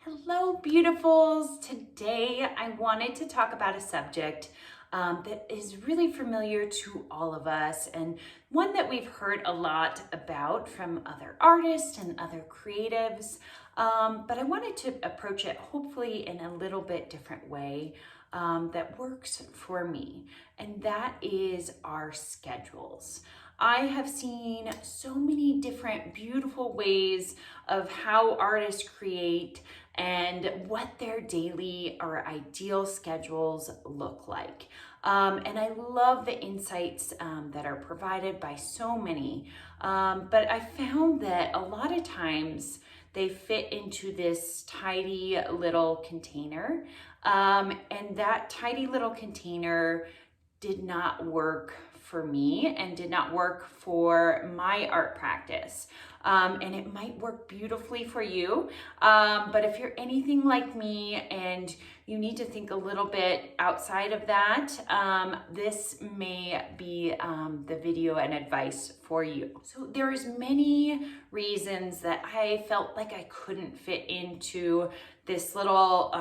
Hello, beautifuls. Today I wanted to talk about a subject that is really familiar to all of us and one that we've heard a lot about from other artists and other creatives. But I wanted to approach it hopefully in a little bit different way that works for me, and that is our schedules. I have seen so many different beautiful ways of how artists create and what their daily or ideal schedules look like. And I love the insights that are provided by so many. But I found that a lot of times they fit into this tidy little container. And that tidy little container did not work for me and did not work for my art practice. And it might work beautifully for you. But if you're anything like me and you need to think a little bit outside of that, this may be the video and advice for you. So there's many reasons that I felt like I couldn't fit into this little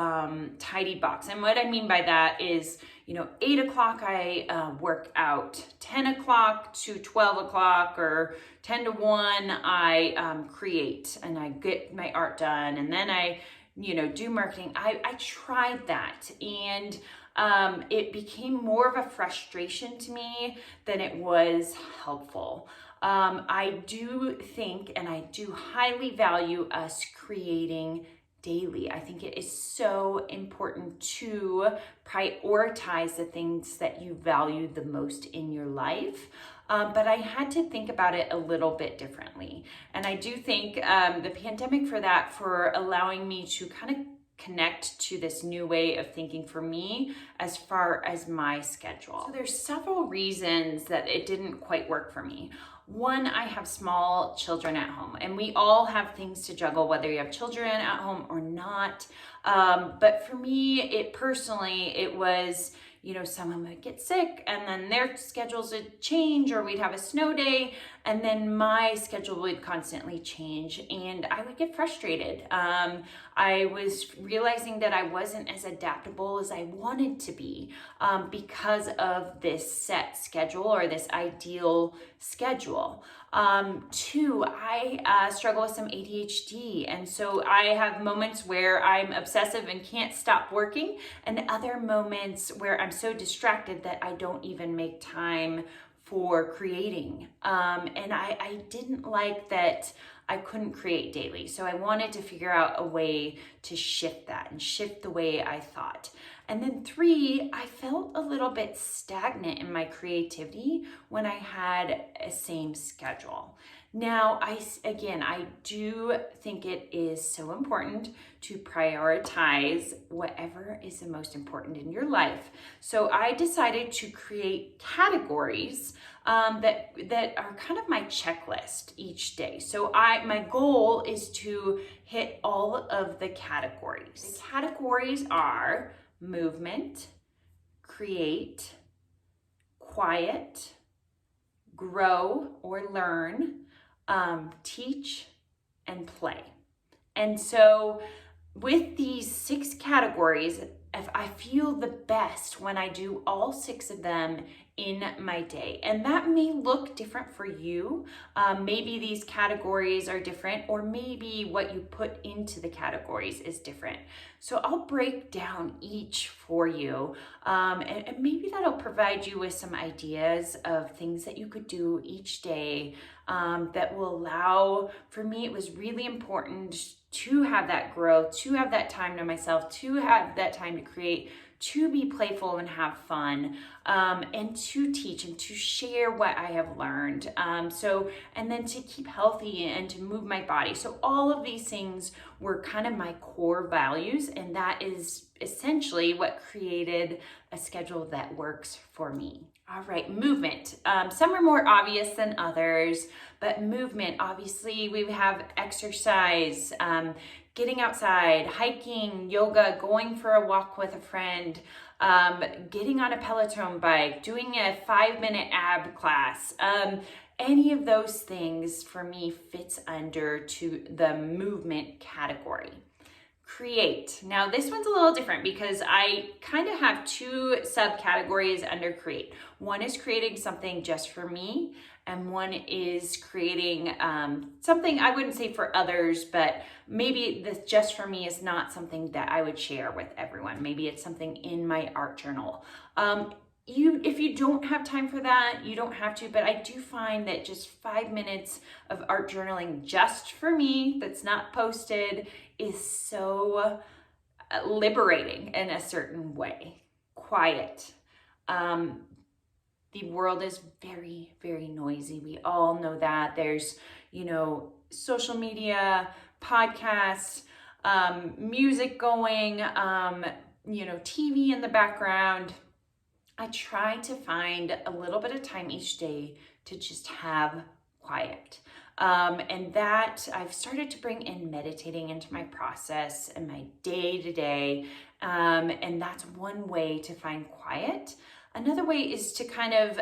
tidy box. And what I mean by that is, 8 o'clock I work out, 10 o'clock to 12 o'clock or 10 to 1 I create and I get my art done, and then I do marketing. I tried that, and it became more of a frustration to me than it was helpful. I do think and I do highly value us creating daily. I think it is so important to prioritize the things that you value the most in your life. But I had to think about it a little bit differently. And I do thank the pandemic for allowing me to kind of connect to this new way of thinking for me as far as my schedule. So there's several reasons that it didn't quite work for me. One, I have small children at home, and we all have things to juggle, whether you have children at home or not. But for me, it was, someone would get sick and then their schedules would change, or we'd have a snow day and then my schedule would constantly change and I would get frustrated. I was realizing that I wasn't as adaptable as I wanted to be because of this set schedule or this ideal schedule. Two, I struggle with some ADHD, and so I have moments where I'm obsessive and can't stop working, and other moments where I'm so distracted that I don't even make time for creating. And I didn't like that I couldn't create daily. So I wanted to figure out a way to shift that and shift the way I thought. And then three, I felt a little bit stagnant in my creativity when I had a same schedule. Now, I do think it is so important to prioritize whatever is the most important in your life. So I decided to create categories that are kind of my checklist each day. So my goal is to hit all of the categories. The categories are movement, create, quiet, grow or learn, teach, and play. And so with these 6 categories, if I feel the best when I do all 6 of them in my day. And that may look different for you. Maybe these categories are different, or maybe what you put into the categories is different. So I'll break down each for you. And maybe that'll provide you with some ideas of things that you could do each day that will allow, for me, it was really important to have that growth, to have that time to myself, to have that time to create, to be playful and have fun, and to teach and to share what I have learned. And then to keep healthy and to move my body. So all of these things were kind of my core values, and that is essentially what created a schedule that works for me. All right, movement. Some are more obvious than others, but movement, obviously we have exercise, getting outside, hiking, yoga, going for a walk with a friend, getting on a Peloton bike, doing a 5-minute ab class. Any of those things for me fits under to the movement category. Create. Now this one's a little different because I kind of have two subcategories under create. One is creating something just for me, and one is creating something I wouldn't say for others, but maybe this just for me is not something that I would share with everyone. Maybe it's something in my art journal. If you don't have time for that, you don't have to, but I do find that just 5 minutes of art journaling just for me that's not posted is so liberating in a certain way. Quiet. The world is very, very noisy. We all know that. There's, social media, podcasts, music going, TV in the background. I try to find a little bit of time each day to just have quiet. And that I've started to bring in meditating into my process and my day to day. And that's one way to find quiet. Another way is to kind of,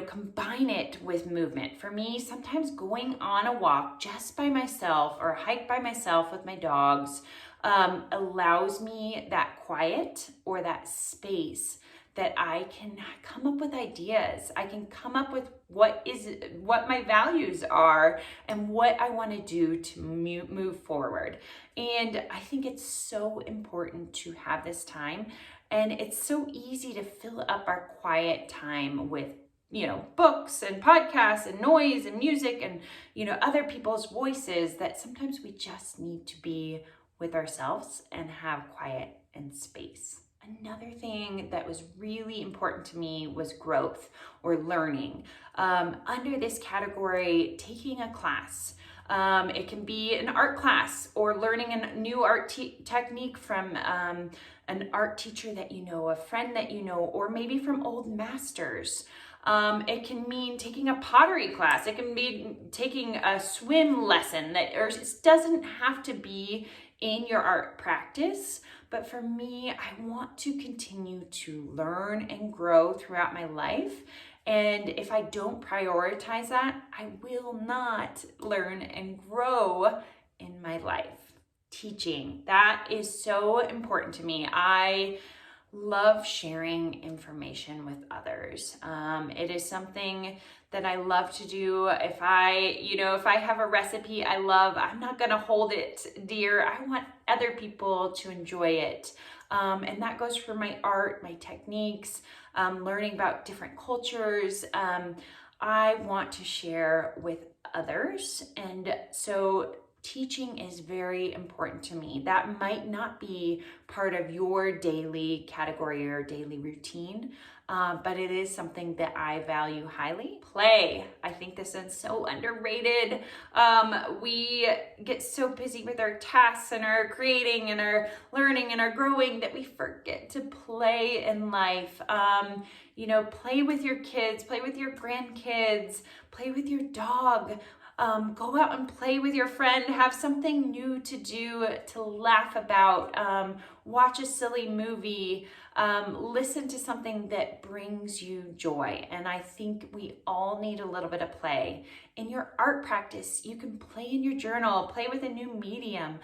combine it with movement. For me, sometimes going on a walk just by myself or a hike by myself with my dogs allows me that quiet or that space that I can come up with ideas. I can come up with what my values are and what I want to do to move forward. And I think it's so important to have this time. And it's so easy to fill up our quiet time with books and podcasts and noise and music and, other people's voices, that sometimes we just need to be with ourselves and have quiet and space. Another thing that was really important to me was growth or learning. Under this category, taking a class. It can be an art class or learning a new art technique from an art teacher that you know, a friend that you know, or maybe from old masters. It can mean taking a pottery class. It can be taking a swim lesson it doesn't have to be in your art practice. But for me, I want to continue to learn and grow throughout my life. And if I don't prioritize that, I will not learn and grow in my life. Teaching, that is so important to me. I love sharing information with others. It is something that I love to do. If I have a recipe I'm not gonna hold it dear. I want other people to enjoy it. And that goes for my art, my techniques, learning about different cultures. I want to share with others. And so teaching is very important to me. That might not be part of your daily category or daily routine, but it is something that I value highly. Play. I think this is so underrated. We get so busy with our tasks and our creating and our learning and our growing that we forget to play in life. Play with your kids, play with your grandkids, play with your dog. Go out and play with your friend, have something new to do, to laugh about, watch a silly movie, listen to something that brings you joy. And I think we all need a little bit of play. In your art practice, you can play in your journal, play with a new medium,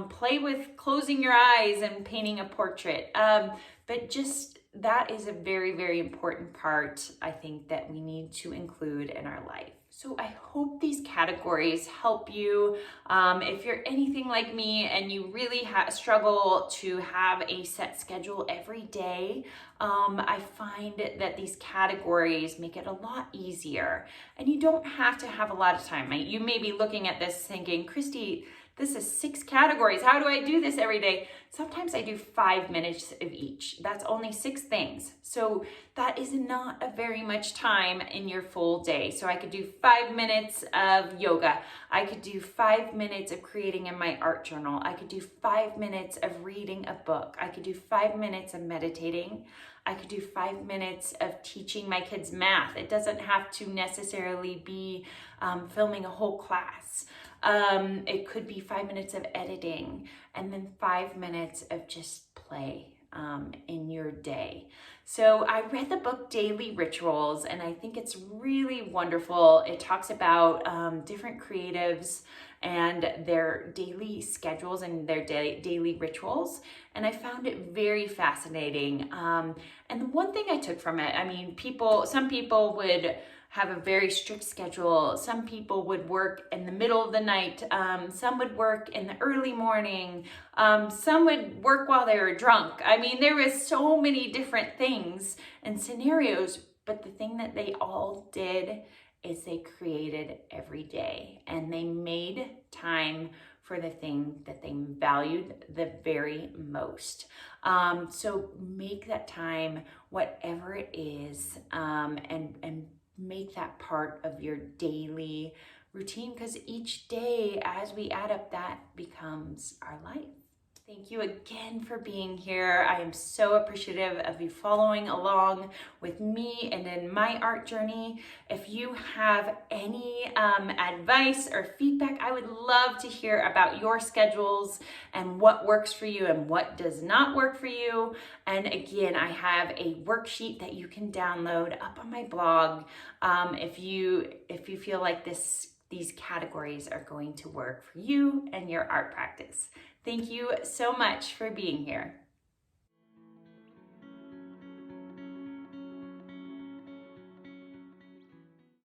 play with closing your eyes and painting a portrait. But just that is a very, very important part, I think, that we need to include in our life. So I hope these categories help you. If you're anything like me and you really struggle to have a set schedule every day, I find that these categories make it a lot easier. And you don't have to have a lot of time. You may be looking at this thinking, Christy, this is 6 categories. How do I do this every day? Sometimes I do 5 minutes of each. That's only 6 things. So that is not a very much time in your full day. So I could do 5 minutes of yoga. I could do 5 minutes of creating in my art journal. I could do 5 minutes of reading a book. I could do 5 minutes of meditating. I could do 5 minutes of teaching my kids math. It doesn't have to necessarily be filming a whole class. It could be 5 minutes of editing and then 5 minutes of just play in your day. So I read the book Daily Rituals, and I think it's really wonderful. It talks about different creatives and their daily schedules and their daily rituals. And I found it very fascinating. And the one thing I took from it, I mean, some people would have a very strict schedule. Some people would work in the middle of the night. Some would work in the early morning. Some would work while they were drunk. I mean, there was so many different things and scenarios, but the thing that they all did is they created every day, and they made time for the thing that they valued the very most. So make that time, whatever it is, and make that part of your daily routine, because each day as we add up, that becomes our life. Thank you again for being here. I am so appreciative of you following along with me and in my art journey. If you have any advice or feedback, I would love to hear about your schedules and what works for you and what does not work for you. And again, I have a worksheet that you can download up on my blog if you feel like these categories are going to work for you and your art practice. Thank you so much for being here.